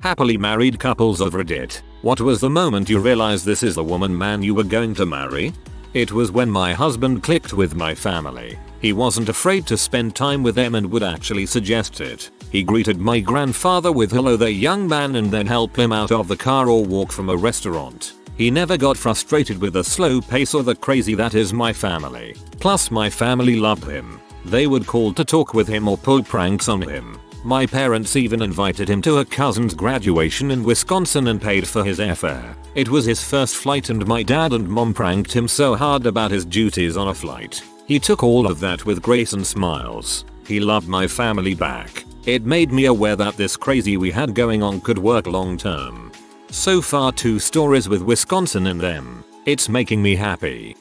Happily married couples of Reddit. What was the moment you realized this is the woman man you were going to marry? It was when my husband clicked with my family. He wasn't afraid to spend time with them and would actually suggest it. He greeted my grandfather with "hello there young man" and then help him out of the car or walk from a restaurant. He never got frustrated with the slow pace or the crazy that is my family. Plus my family loved him. They would call to talk with him or pull pranks on him. My parents even invited him to a cousin's graduation in Wisconsin and paid for his airfare. It was his first flight and my dad and mom pranked him so hard about his duties on a flight. He took all of that with grace and smiles. He loved my family back. It made me aware that this crazy we had going on could work long term. So far 2 stories with Wisconsin in them. It's making me happy.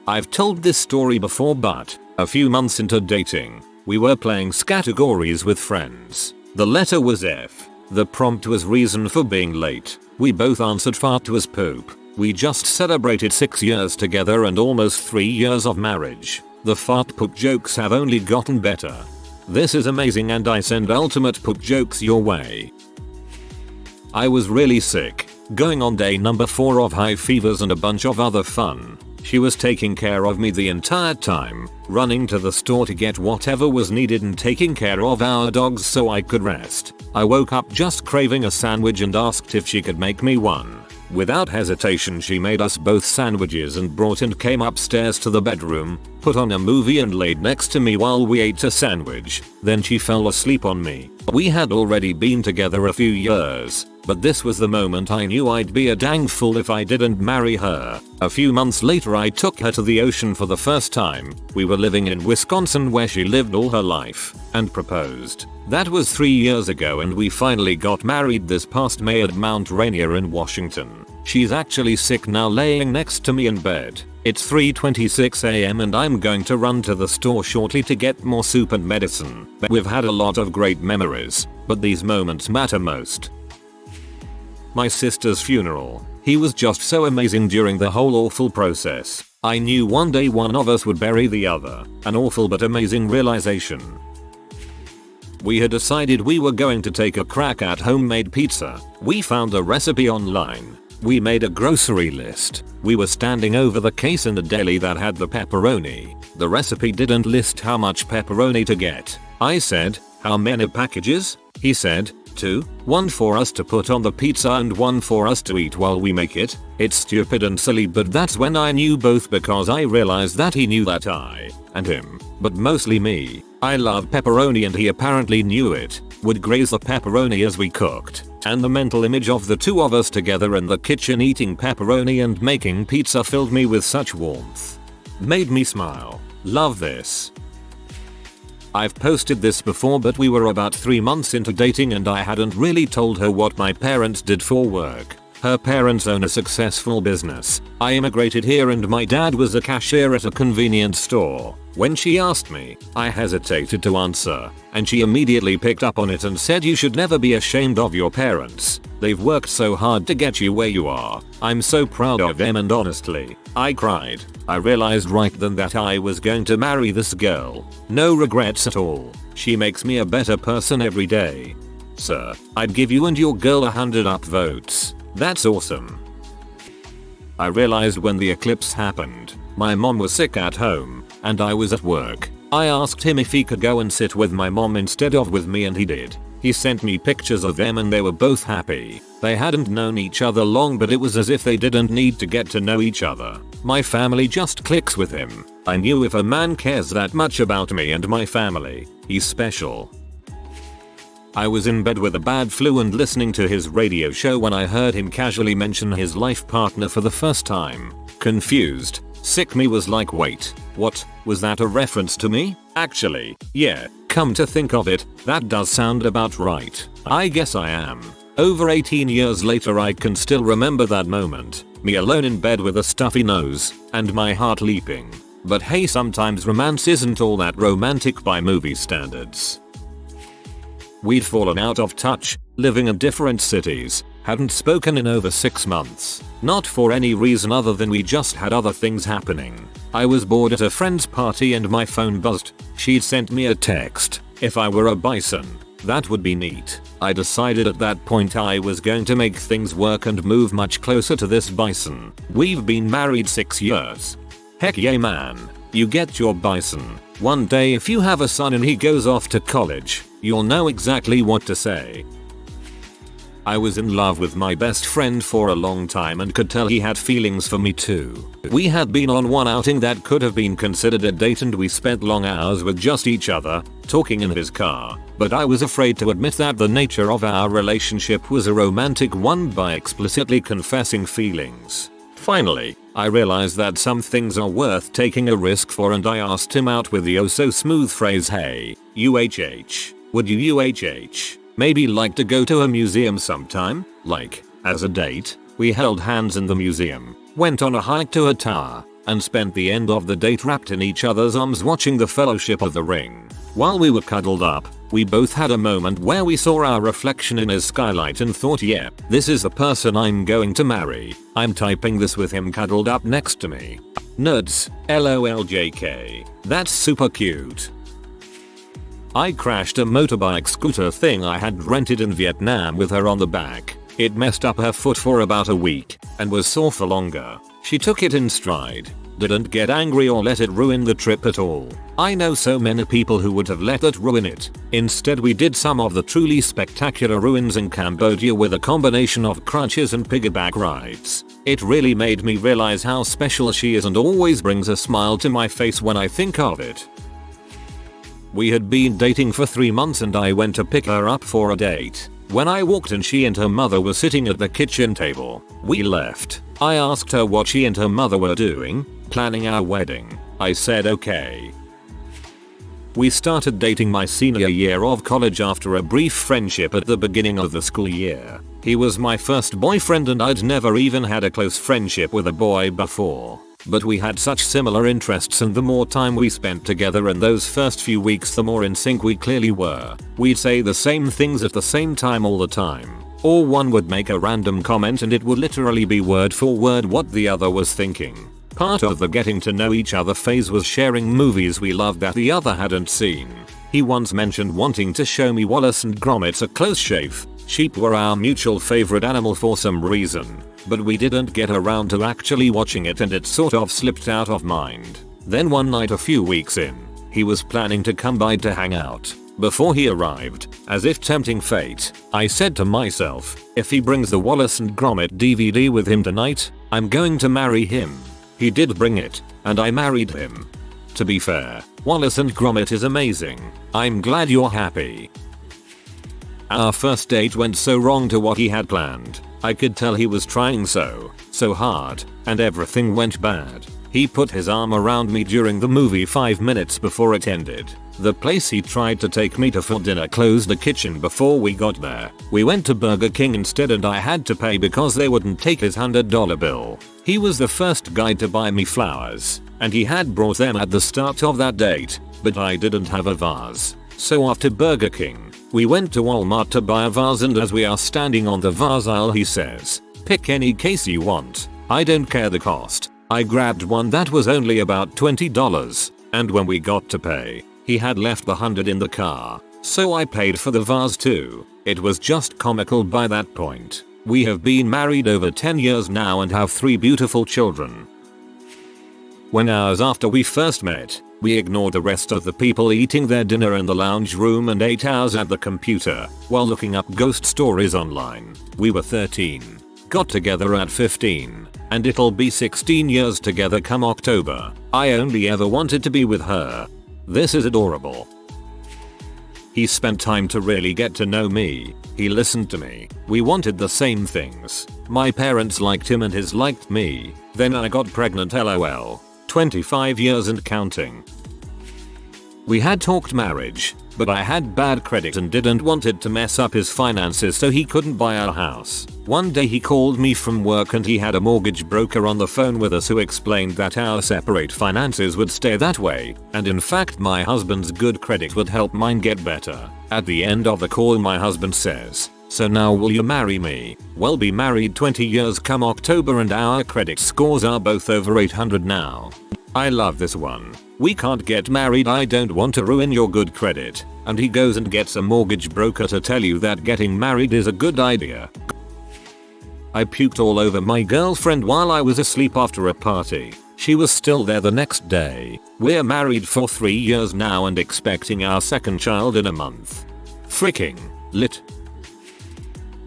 I've told this story before, but a few months into dating, we were playing categories with friends. The letter was F. The prompt was reason for being late. We both answered fart was poop. We just celebrated 6 years together and almost 3 years of marriage. The fart poop jokes have only gotten better. This is amazing and I send ultimate poop jokes your way. I was really sick, going on day number 4 of high fevers and a bunch of other fun. She was taking care of me the entire time, running to the store to get whatever was needed and taking care of our dogs so I could rest. I woke up just craving a sandwich and asked if she could make me one. Without hesitation she made us both sandwiches and brought and came upstairs to the bedroom, put on a movie and laid next to me while we ate a sandwich. Then she fell asleep on me. We had already been together a few years, but this was the moment I knew I'd be a dang fool if I didn't marry her. A few months later I took her to the ocean for the first time. We were living in Wisconsin where she lived all her life, and proposed. That was 3 years ago and we finally got married this past May at Mount Rainier in Washington. She's actually sick now laying next to me in bed. It's 3:26 AM and I'm going to run to the store shortly to get more soup and medicine. We've had a lot of great memories, but these moments matter most. My sister's funeral. He was just so amazing during the whole awful process. I knew one day one of us would bury the other. An awful but amazing realization. We had decided we were going to take a crack at homemade pizza. We found a recipe online. We made a grocery list. We were standing over the case in the deli that had the pepperoni. The recipe didn't list how much pepperoni to get. I said, "How many packages?" He said, 2, 1 for us to put on the pizza and 1 for us to eat while we make it. It's stupid and silly, but that's when I knew both because I realized that he knew that I, and him, but mostly me, I love pepperoni and he apparently knew it, would graze the pepperoni as we cooked. And the mental image of the two of us together in the kitchen eating pepperoni and making pizza filled me with such warmth. Made me smile. Love this. I've posted this before, but we were about 3 months into dating and I hadn't really told her what my parents did for work. Her parents own a successful business. I immigrated here and my dad was a cashier at a convenience store. When she asked me, I hesitated to answer, and she immediately picked up on it and said, "You should never be ashamed of your parents. They've worked so hard to get you where you are. I'm so proud of them." And honestly, I cried. I realized right then that I was going to marry this girl. No regrets at all. She makes me a better person every day. Sir, I'd give you and your girl 100 upvotes. That's awesome. I realized when the eclipse happened, my mom was sick at home, and I was at work. I asked him if he could go and sit with my mom instead of with me and he did. He sent me pictures of them and they were both happy. They hadn't known each other long, but it was as if they didn't need to get to know each other. My family just clicks with him. I knew if a man cares that much about me and my family, he's special. I was in bed with a bad flu and listening to his radio show when I heard him casually mention his life partner for the first time. Confused, sick me was like, wait, what, was that a reference to me? Actually, yeah, come to think of it, that does sound about right. I guess I am. Over 18 years later I can still remember that moment, me alone in bed with a stuffy nose, and my heart leaping. But hey, sometimes romance isn't all that romantic by movie standards. We'd fallen out of touch, living in different cities, hadn't spoken in over 6 months. Not for any reason other than we just had other things happening. I was bored at a friend's party and my phone buzzed. She'd sent me a text. If I were a bison, That would be neat. I decided at that point I was going to make things work and move much closer to this bison. We've been married 6 years. Heck yeah man. You get your bison. One day if you have a son and he goes off to college, you'll know exactly what to say. I was in love with my best friend for a long time and could tell he had feelings for me too. We had been on one outing that could have been considered a date and we spent long hours with just each other, talking in his car, but I was afraid to admit that the nature of our relationship was a romantic one by explicitly confessing feelings. Finally, I realized that some things are worth taking a risk for and I asked him out with the oh so smooth phrase, hey, UHH, would you UHH? Maybe like to go to a museum sometime? Like, as a date, we held hands in the museum, went on a hike to a tower, and spent the end of the date wrapped in each other's arms watching the Fellowship of the Ring. While we were cuddled up, we both had a moment where we saw our reflection in his skylight and thought, yeah, this is the person I'm going to marry. I'm typing this with him cuddled up next to me. Nerds, LOLJK. That's super cute. I crashed a motorbike scooter thing I had rented in Vietnam with her on the back. It messed up her foot for about a week and was sore for longer. She took it in stride, didn't get angry or let it ruin the trip at all. I know so many people who would have let that ruin it. Instead we did some of the truly spectacular ruins in Cambodia with a combination of crutches and piggyback rides. It really made me realize how special she is and always brings a smile to my face when I think of it. We had been dating for 3 months and I went to pick her up for a date. When I walked in she and her mother were sitting at the kitchen table. We left. I asked her what she and her mother were doing, planning our wedding. I said okay. We started dating my senior year of college after a brief friendship at the beginning of the school year. He was my first boyfriend and I'd never even had a close friendship with a boy before. But we had such similar interests and the more time we spent together in those first few weeks the more in sync we clearly were. We'd say the same things at the same time all the time. Or one would make a random comment and it would literally be word for word what the other was thinking. Part of the getting to know each other phase was sharing movies we loved that the other hadn't seen. He once mentioned wanting to show me Wallace and Gromit: A Close Shave. Sheep were our mutual favorite animal for some reason, but we didn't get around to actually watching it and it sort of slipped out of mind. Then one night a few weeks in, he was planning to come by to hang out. Before he arrived, as if tempting fate, I said to myself, if he brings the Wallace and Gromit DVD with him tonight, I'm going to marry him. He did bring it, and I married him. To be fair, Wallace and Gromit is amazing. I'm glad you're happy. Our first date went so wrong to what he had planned. I could tell he was trying so hard, and everything went bad. He put his arm around me during the movie 5 minutes before it ended. The place he tried to take me to for dinner closed the kitchen before we got there. We went to Burger King instead and I had to pay because they wouldn't take his $100 bill. He was the first guy to buy me flowers, and he had brought them at the start of that date, but I didn't have a vase. So after Burger King, we went to Walmart to buy a vase and as we are standing on the vase aisle he says, pick any case you want. I don't care the cost. I grabbed one that was only about $20, and when we got to pay, he had left the $100 in the car, so I paid for the vase too. It was just comical by that point. We have been married over 10 years now and have 3 beautiful children. When hours after we first met, we ignored the rest of the people eating their dinner in the lounge room and 8 hours at the computer while looking up ghost stories online. We were 13. Got together at 15. And it'll be 16 years together come October. I only ever wanted to be with her. This is adorable. He spent time to really get to know me. He listened to me. We wanted the same things. My parents liked him and his liked me. Then I got pregnant LOL. 25 years and counting. We had talked marriage, but I had bad credit and didn't want it to mess up his finances so he couldn't buy our house. One day he called me from work and he had a mortgage broker on the phone with us who explained that our separate finances would stay that way, and in fact my husband's good credit would help mine get better. At the end of the call my husband says, so now will you marry me? We'll be married 20 years come October and our credit scores are both over 800 now. I love this one. We can't get married, I don't want to ruin your good credit. And he goes and gets a mortgage broker to tell you that getting married is a good idea. I puked all over my girlfriend while I was asleep after a party. She was still there the next day. We're married for 3 years now and expecting our second child in a month. Freaking lit.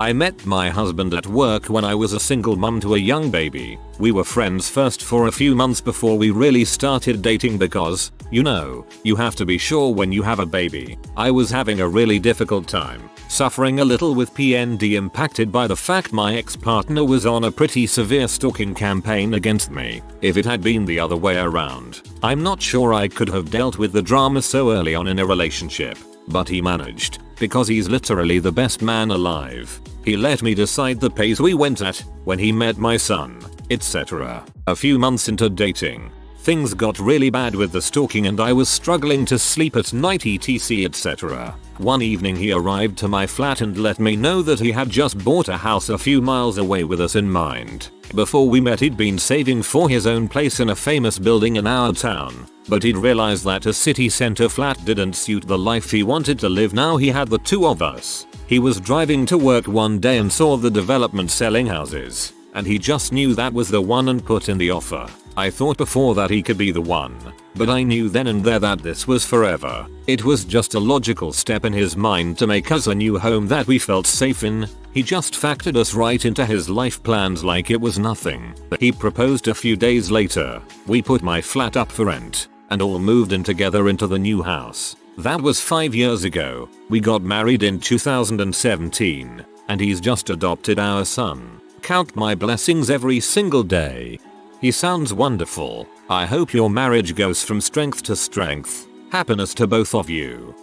I met my husband at work when I was a single mum to a young baby. We were friends first for a few months before we really started dating because, you know, you have to be sure when you have a baby. I was having a really difficult time, suffering a little with PND impacted by the fact my ex-partner was on a pretty severe stalking campaign against me. If it had been the other way around, I'm not sure I could have dealt with the drama so early on in a relationship. But he managed, because he's literally the best man alive. He let me decide the pace we went at, when he met my son, etc. A few months into dating, things got really bad with the stalking and I was struggling to sleep at night etc etc. One evening he arrived to my flat and let me know that he had just bought a house a few miles away with us in mind. Before we met he'd been saving for his own place in a famous building in our town, but he'd realized that a city center flat didn't suit the life he wanted to live. Now he had the two of us. He was driving to work one day and saw the development selling houses, and he just knew that was the one and put in the offer. I thought before that he could be the one, but I knew then and there that this was forever. It was just a logical step in his mind to make us a new home that we felt safe in. He just factored us right into his life plans like it was nothing. He proposed a few days later. We put my flat up for rent and all moved in together into the new house. That was 5 years ago. We got married in 2017 and he's just adopted our son. Count my blessings every single day. He sounds wonderful. I hope your marriage goes from strength to strength. Happiness to both of you.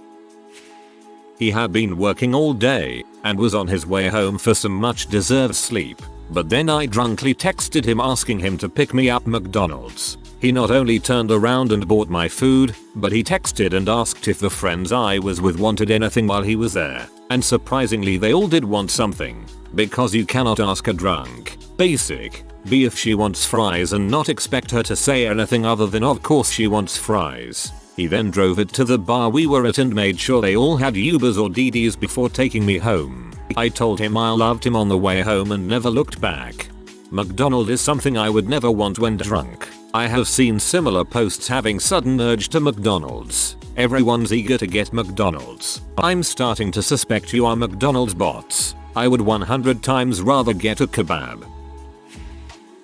He had been working all day and was on his way home for some much deserved sleep. But then I drunkly texted him asking him to pick me up McDonald's. He not only turned around and bought my food, but he texted and asked if the friends I was with wanted anything while he was there. And surprisingly they all did want something. Because you cannot ask a drunk, basic, B if she wants fries and not expect her to say anything other than of course she wants fries. He then drove it to the bar we were at and made sure they all had Ubers or DDs before taking me home. I told him I loved him on the way home and never looked back. McDonald's is something I would never want when drunk. I have seen similar posts having sudden urge to McDonald's. Everyone's eager to get McDonald's. I'm starting to suspect you are McDonald's bots. I would 100 times rather get a kebab.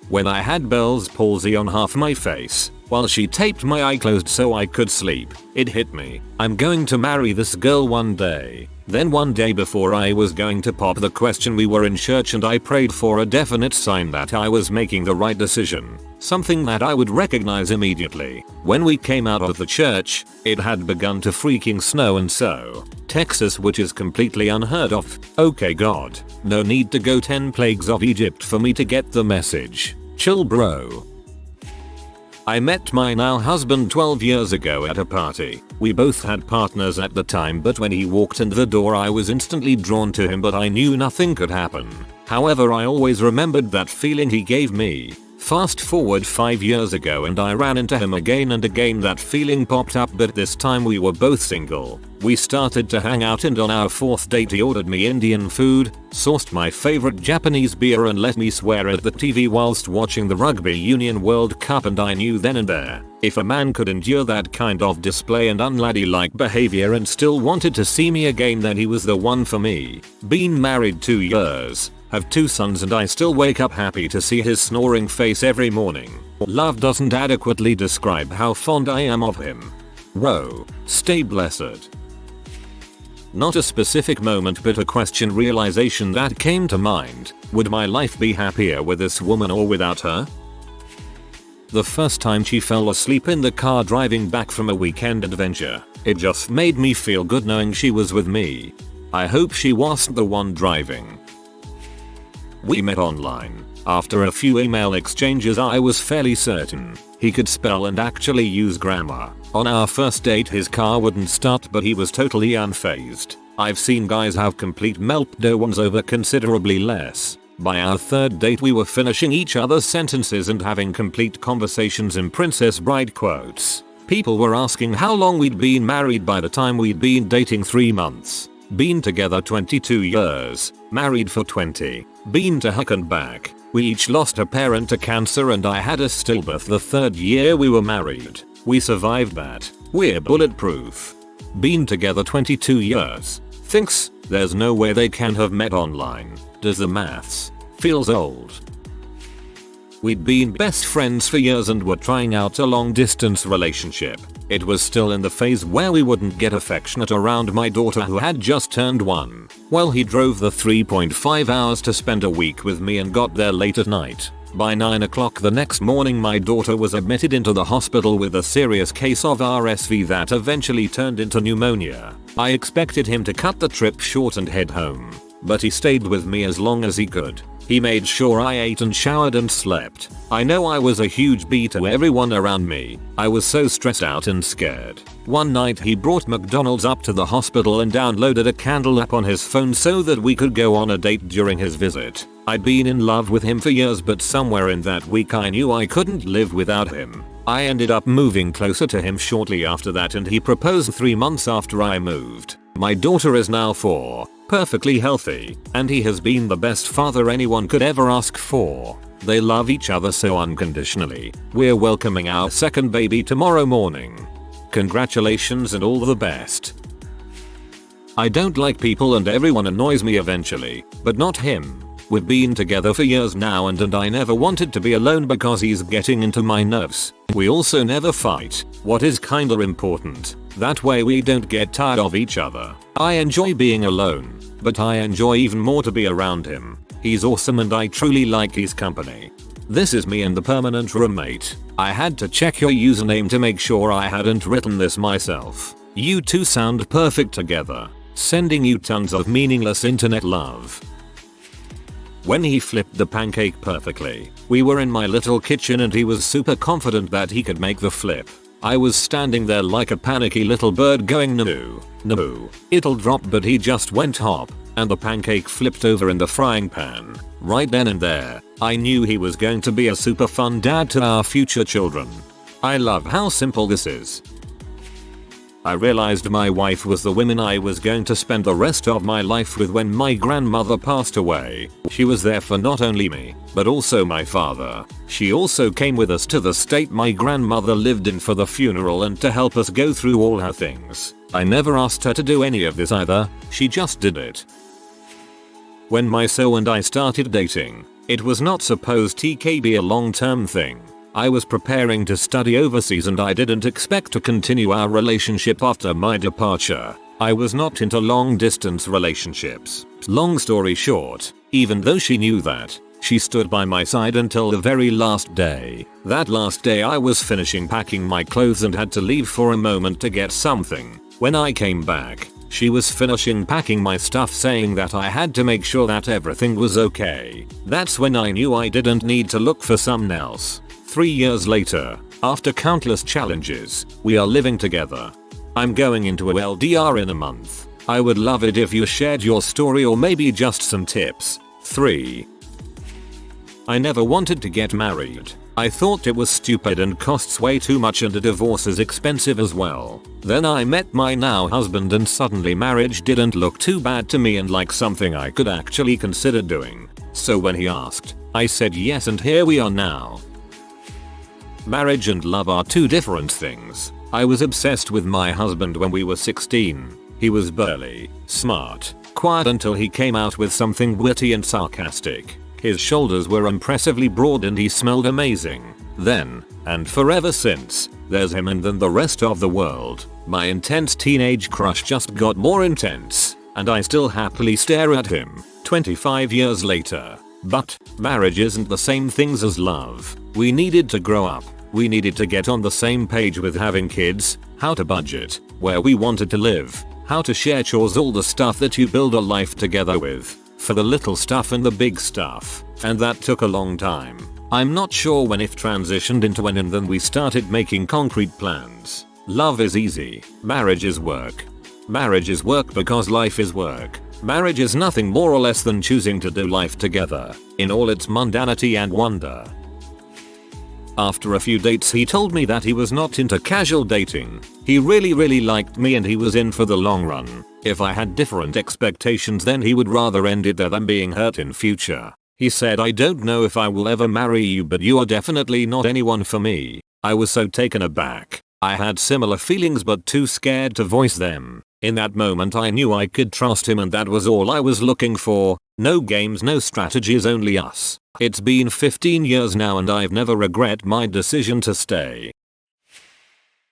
When I had Bell's palsy on half my face, while she taped my eye closed so I could sleep, it hit me. I'm going to marry this girl one day. Then one day before I was going to pop the question we were in church and I prayed for a definite sign that I was making the right decision. Something that I would recognize immediately. When we came out of the church, it had begun to freaking snow and so, Texas, which is completely unheard of. Okay God, no need to go 10 plagues of Egypt for me to get the message. Chill bro. I met my now husband 12 years ago at a party. We both had partners at the time, but when he walked in the door I was instantly drawn to him, but I knew nothing could happen. However, I always remembered that feeling he gave me. Fast forward 5 years ago and I ran into him again and again. That feeling popped up, but this time we were both single. We started to hang out and on our 4th date he ordered me Indian food, sourced my favorite Japanese beer and let me swear at the TV whilst watching the Rugby Union World Cup, and I knew then and there, if a man could endure that kind of display and unladylike behavior and still wanted to see me again, then he was the one for me. Been married 2 years. Have 2 sons and I still wake up happy to see his snoring face every morning. Love doesn't adequately describe how fond I am of him. Row, stay blessed. Not a specific moment but a question realization that came to mind. Would my life be happier with this woman or without her? The first time she fell asleep in the car driving back from a weekend adventure, it just made me feel good knowing she was with me. I hope she wasn't the one driving. We met online. After a few email exchanges I was fairly certain he could spell and actually use grammar. On our first date his car wouldn't start but he was totally unfazed. I've seen guys have complete meltdowns over considerably less. By our 3rd date we were finishing each other's sentences and having complete conversations in Princess Bride quotes. People were asking how long we'd been married by the time we'd been dating 3 months. Been together 22 years, married for 20, been to heck and back. We each lost a parent to cancer and I had a stillbirth the 3rd year we were married. We survived that. We're bulletproof. Been together 22 years. Thinks there's no way they can have met online. Does the maths. Feels old. We'd been best friends for years and were trying out a long distance relationship. It was still in the phase where we wouldn't get affectionate around my daughter who had just turned 1. Well, he drove the 3.5 hours to spend a week with me and got there late at night. By 9 o'clock the next morning my daughter was admitted into the hospital with a serious case of RSV that eventually turned into pneumonia. I expected him to cut the trip short and head home, but he stayed with me as long as he could. He made sure I ate and showered and slept. I know I was a huge beat to everyone around me. I was so stressed out and scared. One night he brought McDonald's up to the hospital and downloaded a candle app on his phone so that we could go on a date during his visit. I'd been in love with him for years, but somewhere in that week I knew I couldn't live without him. I ended up moving closer to him shortly after that and he proposed 3 months after I moved. My daughter is now 4, perfectly healthy, and he has been the best father anyone could ever ask for. They love each other so unconditionally. We're welcoming our 2nd baby tomorrow morning. Congratulations and all the best. I don't like people and everyone annoys me eventually, but not him. We've been together for years now and I never wanted to be alone because he's getting into my nerves. We also never fight, what is kinda important. That way we don't get tired of each other. I enjoy being alone, but I enjoy even more to be around him. He's awesome and I truly like his company. This is me and the permanent roommate. I had to check your username to make sure I hadn't written this myself. You two sound perfect together. Sending you tons of meaningless internet love. When he flipped the pancake perfectly, we were in my little kitchen and he was super confident that he could make the flip. I was standing there like a panicky little bird going no, it'll drop, but he just went hop, and the pancake flipped over in the frying pan. Right then and there, I knew he was going to be a super fun dad to our future children. I love how simple this is. I realized my wife was the woman I was going to spend the rest of my life with when my grandmother passed away. She was there for not only me, but also my father. She also came with us to the state my grandmother lived in for the funeral and to help us go through all her things. I never asked her to do any of this either, she just did it. When my so and I started dating, it was not supposed to be a long-term thing. I was preparing to study overseas and I didn't expect to continue our relationship after my departure. I was not into long distance relationships. Long story short, even though she knew that, she stood by my side until the very last day. That last day I was finishing packing my clothes and had to leave for a moment to get something. When I came back, she was finishing packing my stuff, saying that I had to make sure that everything was okay. That's when I knew I didn't need to look for someone else. 3 years later, after countless challenges, we are living together. I'm going into a LDR in a month. I would love it if you shared your story or maybe just some tips. 3. I never wanted to get married. I thought it was stupid and costs way too much and a divorce is expensive as well. Then I met my now husband and suddenly marriage didn't look too bad to me and like something I could actually consider doing. So when he asked, I said yes and here we are now. Marriage and love are two different things. I was obsessed with my husband when we were 16. He was burly, smart, quiet until he came out with something witty and sarcastic. His shoulders were impressively broad and he smelled amazing. Then, and forever since, there's him and then the rest of the world. My intense teenage crush just got more intense, and I still happily stare at him, 25 years later. But, marriage isn't the same things as love. We needed to grow up. We needed to get on the same page with having kids, how to budget, where we wanted to live, how to share chores, all the stuff that you build a life together with, for the little stuff and the big stuff. And that took a long time. I'm not sure when it transitioned into when and then we started making concrete plans. Love is easy. Marriage is work. Marriage is work because life is work. Marriage is nothing more or less than choosing to do life together, in all its mundanity and wonder. After a few dates he told me that he was not into casual dating. He really liked me and he was in for the long run. If I had different expectations then he would rather end it there than being hurt in future. He said, "I don't know if I will ever marry you, but you are definitely not anyone for me." I was so taken aback. I had similar feelings but too scared to voice them. In that moment I knew I could trust him and that was all I was looking for. No games, no strategies, only us. It's been 15 years now and I've never regret my decision to stay.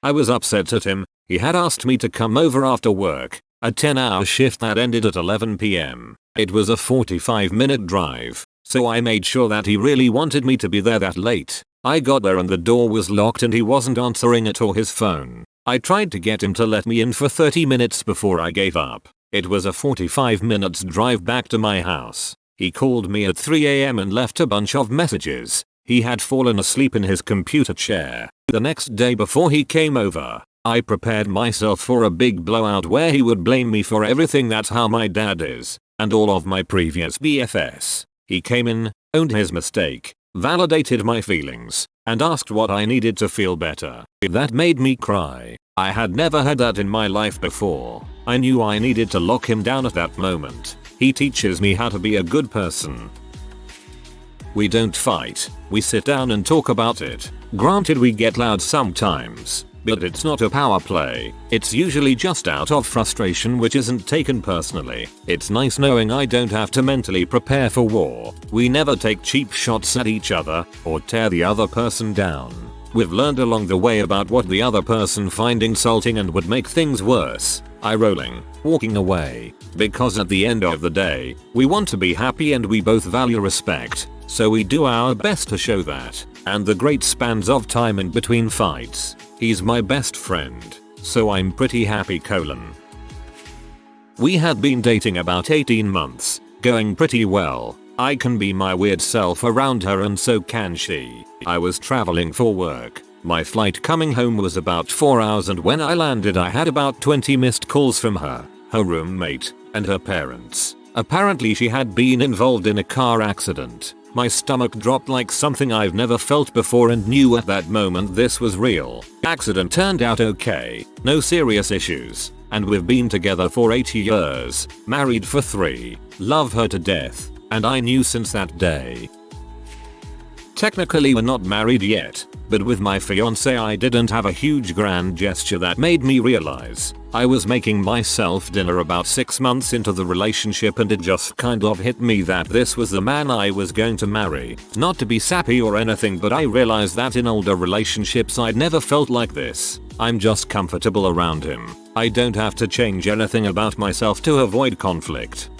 I was upset at him. He had asked me to come over after work, a 10-hour shift that ended at 11 p.m. It was a 45-minute drive, so I made sure that he really wanted me to be there that late. I got there and the door was locked and he wasn't answering it or his phone. I tried to get him to let me in for 30 minutes before I gave up. It was a 45 minutes drive back to my house. He called me at 3 a.m. and left a bunch of messages. He had fallen asleep in his computer chair. The next day before he came over, I prepared myself for a big blowout where he would blame me for everything. That's how my dad is, and all of my previous BFS. He came in, owned his mistake, validated my feelings, and asked what I needed to feel better. That made me cry. I had never had that in my life before. I knew I needed to lock him down at that moment. He teaches me how to be a good person. We don't fight, we sit down and talk about it. Granted, we get loud sometimes, but it's not a power play. It's usually just out of frustration, which isn't taken personally. It's nice knowing I don't have to mentally prepare for war. We never take cheap shots at each other or tear the other person down. We've learned along the way about what the other person find insulting and would make things worse. Eye rolling, walking away. Because at the end of the day, we want to be happy and we both value respect. So we do our best to show that. And the great spans of time in between fights. He's my best friend. So I'm pretty happy. We had been dating about 18 months. Going pretty well. I can be my weird self around her and so can she. I was traveling for work. My flight coming home was about 4 hours and when I landed I had about 20 missed calls from her roommate, and her parents. Apparently she had been involved in a car accident. My stomach dropped like something I've never felt before and knew at that moment this was real. Accident turned out okay, no serious issues, and we've been together for 8 years, married for 3, love her to death, and I knew since that day. Technically we're not married yet, but with my fiance I didn't have a huge grand gesture that made me realize I was making myself dinner about 6 months into the relationship and it just kind of hit me that this was the man I was going to marry. Not to be sappy or anything, but I realized that in older relationships I'd never felt like this. I'm just comfortable around him. I don't have to change anything about myself to avoid conflict.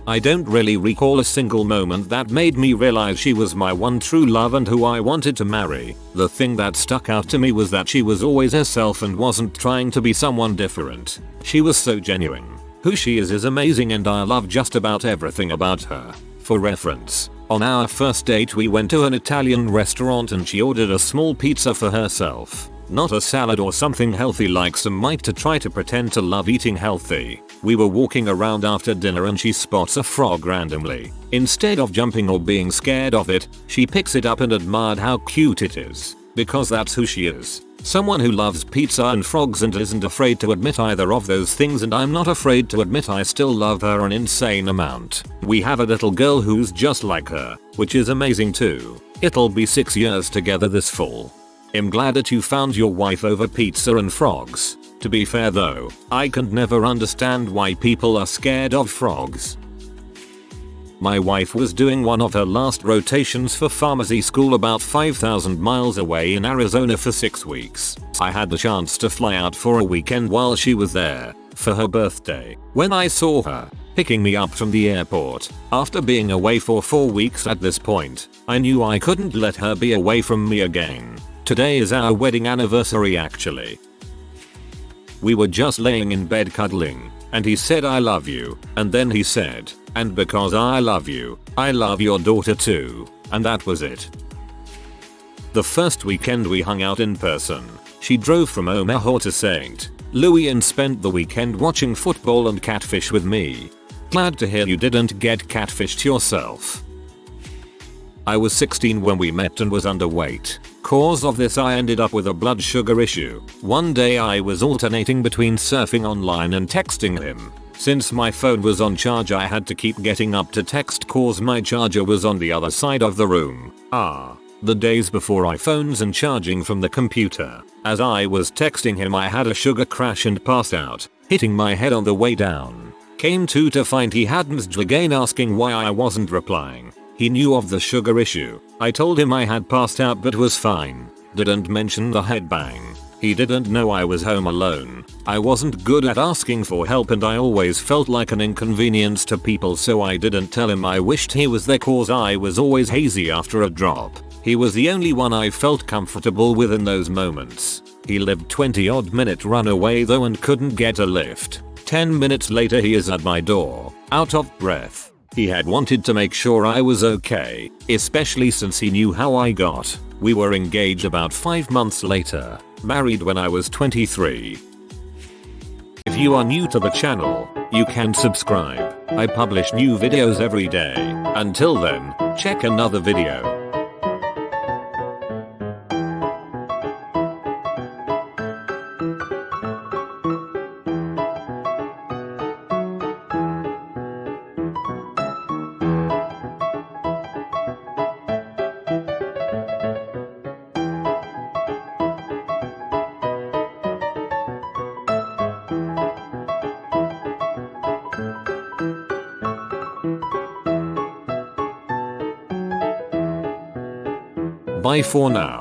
I don't really recall a single moment that made me realize she was my one true love and who I wanted to marry. The thing that stuck out to me was that she was always herself and wasn't trying to be someone different. She was so genuine. Who she is amazing and I love just about everything about her. For reference, on our first date we went to an Italian restaurant and she ordered a small pizza for herself. Not a salad or something healthy like some might to try to pretend to love eating healthy. We were walking around after dinner and she spots a frog randomly. Instead of jumping or being scared of it, she picks it up and admired how cute it is. Because that's who she is. Someone who loves pizza and frogs and isn't afraid to admit either of those things, and I'm not afraid to admit I still love her an insane amount. We have a little girl who's just like her, which is amazing too. It'll be 6 years together this fall. I'm glad that you found your wife over pizza and frogs. To be fair though, I can never understand why people are scared of frogs. My wife was doing one of her last rotations for pharmacy school about 5,000 miles away in Arizona for 6 weeks. I had the chance to fly out for a weekend while she was there, for her birthday. When I saw her, picking me up from the airport, after being away for 4 weeks at this point, I knew I couldn't let her be away from me again. Today is our wedding anniversary actually. We were just laying in bed cuddling, and he said I love you, and then he said, and because I love you, I love your daughter too, and that was it. The first weekend we hung out in person, she drove from Omaha to St. Louis and spent the weekend watching football and catfish with me. Glad to hear you didn't get catfished yourself. I was 16 when we met and was underweight. Cause of this, I ended up with a blood sugar issue. One day I was alternating between surfing online and texting him. Since my phone was on charge, I had to keep getting up to text cause my charger was on the other side of the room. The days before iPhones and charging from the computer. As I was texting him, I had a sugar crash and passed out, hitting my head on the way down. Came to find he had messaged again asking why I wasn't replying. He knew of the sugar issue. I told him I had passed out but was fine. Didn't mention the head bang. He didn't know I was home alone. I wasn't good at asking for help and I always felt like an inconvenience to people, so I didn't tell him I wished he was there cause I was always hazy after a drop. He was the only one I felt comfortable with in those moments. He lived 20 odd minute run away though and couldn't get a lift. 10 minutes later he is at my door, out of breath. He had wanted to make sure I was okay, especially since he knew how I got. We were engaged about 5 months later, married when I was 23. If you are new to the channel, you can subscribe. I publish new videos every day. Until then, check another video. Bye for now.